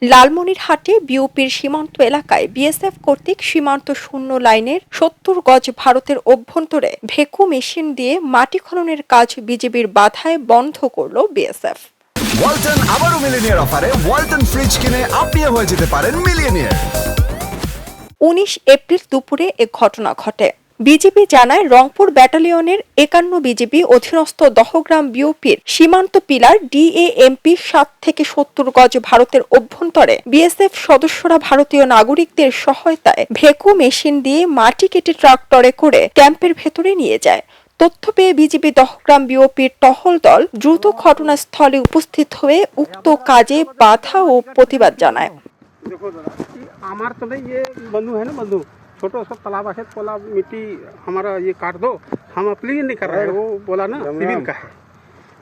লালমনিরহাটে বিওপির সীমান্ত এলাকায় বিএসএফ কর্তৃক সীমান্ত শূন্য লাইনের ৭০ গজ ভারতের অভ্যন্তরে ভেকু মেশিন দিয়ে মাটি খননের কাজ বিজিবির বাধায় বন্ধ করল বিএসএফ। ওয়ালটন আবারও মিলিনিয়ার অফারে ওয়ালটন ফ্রিজ কিনে আপনিও হয়ে যেতে পারেন মিলিয়নিয়ার। ১৯ এপ্রিল দুপুরে এ ঘটনা ঘটে। বিজিবি জানায় রংপুর ব্যাটালিয়নের ৫১ বিজিবি অধীনস্থ দহগ্রাম বিওপির সীমান্ত পিলার ডিএএমপি ৭ থেকে ৭০ গজ ভারতের অভ্যন্তরে বিএসএফ সদস্যরা ভারতীয় নাগরিকদের সহায়তায় ভেকু মেশিন দিয়ে মাটি কেটে ট্রাক্টরে করে ক্যাম্পের ভেতরে নিয়ে যায়। তথ্য পেয়ে বিজিবি দহগ্রাম বিওপির টহল দল দ্রুত ঘটনাস্থলে উপস্থিত হয়ে উক্ত কাজে বাধা ও প্রতিবাদ জানায়। हमारा तो नहीं, ये बंधु है ना, बंधु छोटा सा तालाब है, बोला मिट्टी हमारा ये काट दो, हम अप्लाई नहीं कर रहे हैं। वो बोला ना सिविल का है,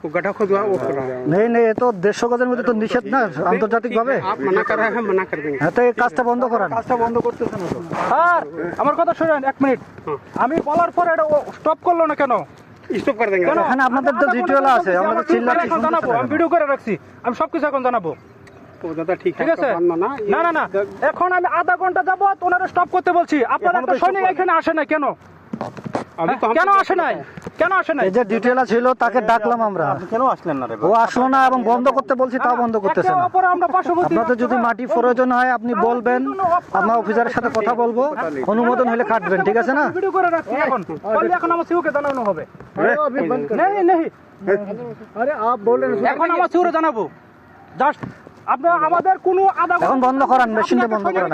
वो गड्ढा खोदवा वो कर रहा है। नहीं ये तो 150 गजेর মধ্যে তো নিষেধ না আন্তর্জাতিক ভাবে। आप मना कर रहे हैं, मना कर देंगे। হ্যাঁ, তো এই কাজটা বন্ধ করান। কাজটা বন্ধ করতেছেন না স্যার, আমার কথা শুনেন 1 মিনিট। আমি বলার পরে এটা স্টপ করলো না কেন? স্টপ कर देंगे। এখানে আপনাদের তো ডিটেইল আছে, আমাদের চিল্লাচ্ছি জানাবো, আমি ভিডিও করে রাখছি, আমি সবকিছু এখন জানাবো। তো দাদা ঠিক ঠিক আছে, না এখন আমি আধা ঘন্টা যাবত ওনারা স্টপ করতে বলছি। আপনারা একটা সৈনিক এখানে আসে না কেন? কেন আসে নাই? এই যে ডিটেইল ছিল তাকে ডাকলাম আমরা, কেন আসলেন না রে? ও আসলো না এবং বন্ধ করতে বলছি তাও বন্ধ করতেছে না। আপনাদের যদি মাটি প্রয়োজন হয় আপনি বলবেন, আমরা অফিসারের সাথে কথা বলবো, অনুমোদন হলে কাটবেন, ঠিক আছে না? ভিডিও করে রাখছি এখন, এখন আমার সিওকে জানানো হবে। नहीं আরে आप बोल रहे हैं এখন আমার সিওরে জানাবো। জাস্ট আপনারা আমাদের কোনো আধা এখন বন্ধ করান, মেশিনটা বন্ধ করান।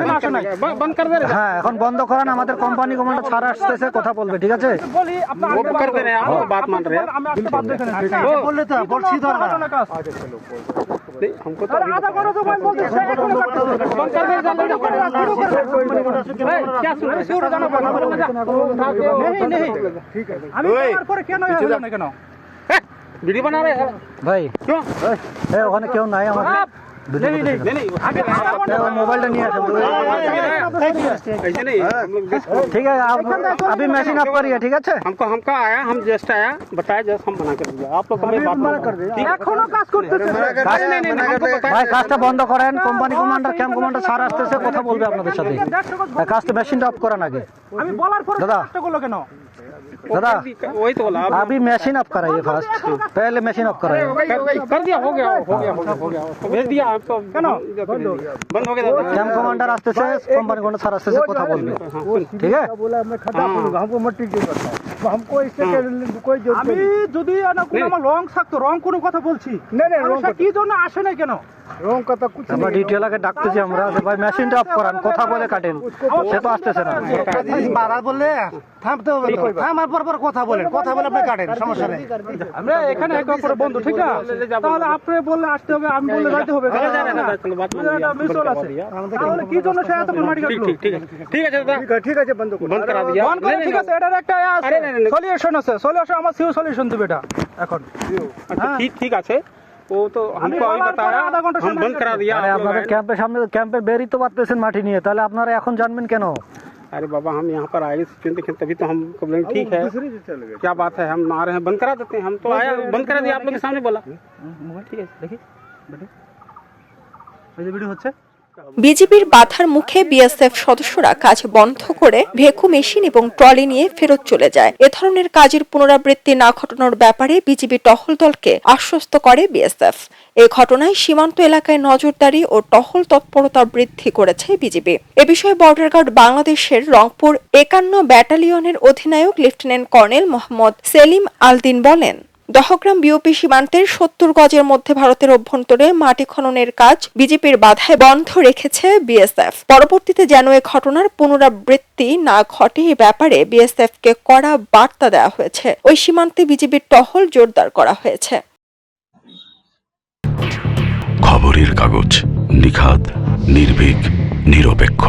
बंद कर दे रहे। হ্যাঁ, এখন বন্ধ করান, আমাদের কোম্পানি কমান্ডার ছাড় আসতেছে, কথা বলবে, ঠিক আছে? বলি আপনারা वो कर दे रहे हैं, आप बात मान रहे हैं। আমি আসতে বাধ্য এখানে। ও বললে তো বলছি তো না। नहीं, हमको तो আরে আধা ঘন্টা তো বল বলতে সে এখন बंद कर दे। क्या সিওরে জানাবো? नहीं ठीक है, আমি বলার পরে কেন হলো না কেন? वीडियो बना रहे हैं ভাই क्यों? এই ওখানে কেউ নাই আমাদের। नहीं আগে মোবাইলটা নিয়ে আসেন। ऐसे नहीं, हम लोग जस्ट ठीक है, आप अभी मशीन आप करिए, ठीक है? हमको आया, हम जस्ट आया, बताया जस्ट हम मना कर दिया। आप लोग हमें बात मना कर दिया। এখনো কাজ করতেছে। ভাই কাজটা বন্ধ করেন, company commander camp commander sir আসতেছে, কথা বলবে আপনাদের সাথে। কাজটা মেশিনটা অফ করান আগে। আমি বলার পরে দাদা। কাজটা করলো কেন? दादा वही तो बोला। अभी मशीन ऑफ कराइए फास्ट, पहले मशीन ऑफ कराइए। कर दिया, हो गया भेज दिया आपको। बंद हो गया दादा। कैंप कमांडर आस्ते से कंपनी कमांडर सारा आस्ते से কথা বলবে, ঠিক আছে? बोला मैं खड्डा करूंगा, हमको मट्टी क्यों करता है? हमको इससे कोई जरूरत আমি যদি না কোনো আমার রং থাকতো, রং কোনো কথা বলছি। नहीं রং কি জন্য আসে না কেন? रोंग का तो कुछ আমরা ডিটেইল আগে ডাকতেছি আমরা, ভাই মেশিনটা অফ করান, কথা বলে কাটেন, সে তো আসতেছে না। बारह बोले থামতে হবে, আমার পর কথা বলেন, কথা বলে আপনি কাটেন, সমস্যা নেই। আমরা এখানে একে অপরের বন্ধু, ঠিক না? তাহলে আপনি বললে আসতে হবে, আমি বললে যাইতে হবে। चलो बात मान लिया। মিসল আছে। তাহলে কি জন্য সে এত মাটি কাটলো? ठीक है दादा, ठीक है बंद करो, बंद करा दिया। বন্ধ করে, ঠিক আছে, এটার একটা সলিউশন আছে, সলিউশন আমার সিও সলিউশন দিবে এটা এখন। अच्छा ठीक আছে, वो तो हमको अभी बताया, हम बंद करा दिया। আরে আপনাদের ক্যাম্পের সামনে, ক্যাম্পে বেরই তো পারতেছেন মাটি নিয়ে, তাহলে আপনারা এখন জানবেন কেন? अरे बाबा, हम यहाँ पर आए देखें, तभी तो हम बोले ठीक है, क्या बात है, हम आ रहे हैं, बंद करा देते हैं। हम तो आया, बंद करा दिया, आप लोग के सामने बोला। ठीक है, देखिए ভিডিও হচ্ছে। বিজিবির বাধার মুখে বিএসএফ সদস্যরা কাজ বন্ধ করে ভেকু মেশিন এবং ট্রলি নিয়ে ফেরত চলে যায়। এ ধরনের কাজের পুনরাবৃত্তি না ঘটানোর ব্যাপারে বিজিবি টহল দলকে আশ্বস্ত করে বিএসএফ। এ ঘটনায় সীমান্ত এলাকায় নজরদারি ও টহল তৎপরতা বৃদ্ধি করেছে বিজিবি। এ বিষয়ে বর্ডার গার্ড বাংলাদেশের রংপুর ৫১ ব্যাটালিয়নের অধিনায়ক লেফটেন্যান্ট কর্নেল মোহাম্মদ সেলিম আলদিন বলেন, দহগ্রাম বিওপি সীমান্তের ৭০ গজের মধ্যে ভারতের অভ্যন্তরে মাটি খননের কাজ বিজেপির বাধায় বন্ধ রেখেছে বিএসএফ। পরবর্তীতে যেন এ ঘটনার পুনরাবৃত্তি না ঘটে এ ব্যাপারে বিএসএফ কে কড়া বার্তা দেওয়া হয়েছে। ওই সীমান্তে বিজেপির টহল জোরদার করা হয়েছে। খবরের কাগজ, নিখাদ, নির্ভীক, নিরপেক্ষ।